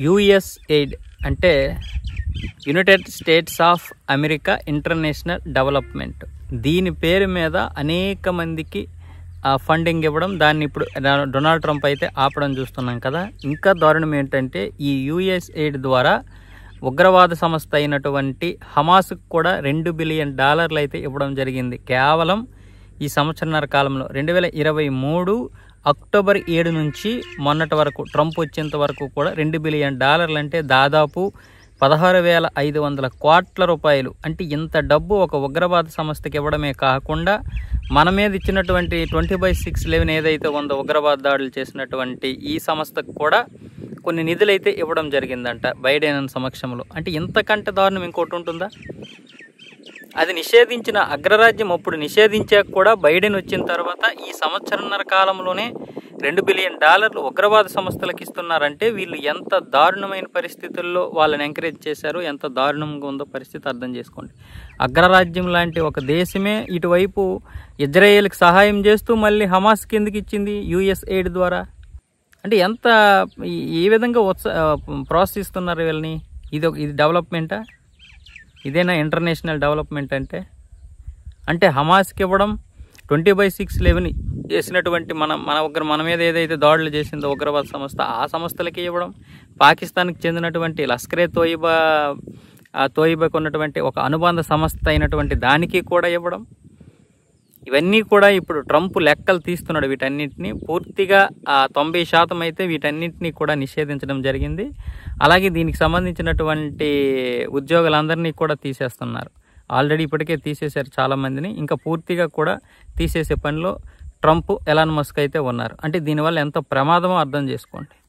US aid అంటే United states of America international development. దీని పేరు మీద అనేక మందికి ఫండింగ్ ఇవ్వడం, దాన్ని ఇప్పుడు డొనాల్డ్ ట్రంప్ అయితే ఆపడం చూస్తున్నాం కదా. ఇంకా దారుణం ఏంటంటే ఈ యుఎస్ ఎయిడ్ ద్వారా ఉగ్రవాద సంస్థ అయినటువంటి హమాస్కు కూడా $2 బిలియన్ అయితే ఇవ్వడం జరిగింది కేవలం ఈ సంవత్సరన్నర కాలంలో. 2023 అక్టోబర్ 7 నుంచి మొన్నటి వరకు ట్రంప్ వచ్చేంత వరకు కూడా $2 బిలియన్ అంటే దాదాపు 16,500 కోట్ల రూపాయలు. అంటే ఇంత డబ్బు ఒక ఉగ్రవాద సంస్థకి ఇవ్వడమే కాకుండా మన మీద ఇచ్చినటువంటి 20/6/11 ఏదైతే ఉందో ఉగ్రవాద దాడులు చేసినటువంటి ఈ సంస్థకు కూడా కొన్ని నిధులైతే ఇవ్వడం జరిగిందంట బైడెన్ సమక్షంలో. అంటే ఇంతకంటే దారుణం ఇంకోటి ఉంటుందా? అది నిషేధించిన అగ్రరాజ్యం అప్పుడు నిషేధించాక కూడా బైడెన్ వచ్చిన తర్వాత ఈ సంవత్సరన్నర కాలంలోనే $2 బిలియన్ ఉగ్రవాద సంస్థలకు ఇస్తున్నారంటే వీళ్ళు ఎంత దారుణమైన పరిస్థితుల్లో వాళ్ళని ఎంకరేజ్ చేశారు, ఎంత దారుణంగా ఉందో పరిస్థితి అర్థం చేసుకోండి. అగ్రరాజ్యం లాంటి ఒక దేశమే ఇటువైపు ఇజ్రాయేల్కి సహాయం చేస్తూ మళ్ళీ హమాస్ కిందకి ఇచ్చింది యుఎస్ ఎయిడ్ ద్వారా. అంటే ఎంత ఏ విధంగా ప్రోత్సహిస్తున్నారు వీళ్ళని? ఇది డెవలప్మెంటా? ఇదేనా ఇంటర్నేషనల్ డెవలప్మెంట్ అంటే? అంటే హమాస్కి ఇవ్వడం, 20/6/11 చేసినటువంటి మన మీద ఏదైతే దాడులు చేసిందో ఉగ్రవాద సంస్థ ఆ సంస్థలకి ఇవ్వడం, పాకిస్తాన్కి చెందినటువంటి లష్కరే తోయిబాకు ఉన్నటువంటి ఒక అనుబంధ సంస్థ అయినటువంటి దానికి కూడా ఇవ్వడం, ఇవన్నీ కూడా ఇప్పుడు ట్రంప్ లెక్కలు తీస్తున్నాడు. వీటన్నిటిని పూర్తిగా 90% అయితే వీటన్నిటిని కూడా నిషేధించడం జరిగింది. అలాగే దీనికి సంబంధించినటువంటి ఉద్యోగులందరినీ కూడా తీసేస్తున్నారు. ఆల్రెడీ ఇప్పటికే తీసేశారు చాలామందిని, ఇంకా పూర్తిగా కూడా తీసేసే పనిలో ట్రంప్, ఎలాన్ మస్క్ అయితే ఉన్నారు. అంటే దీనివల్ల ఎంత ప్రమాదమో అర్థం చేసుకోండి.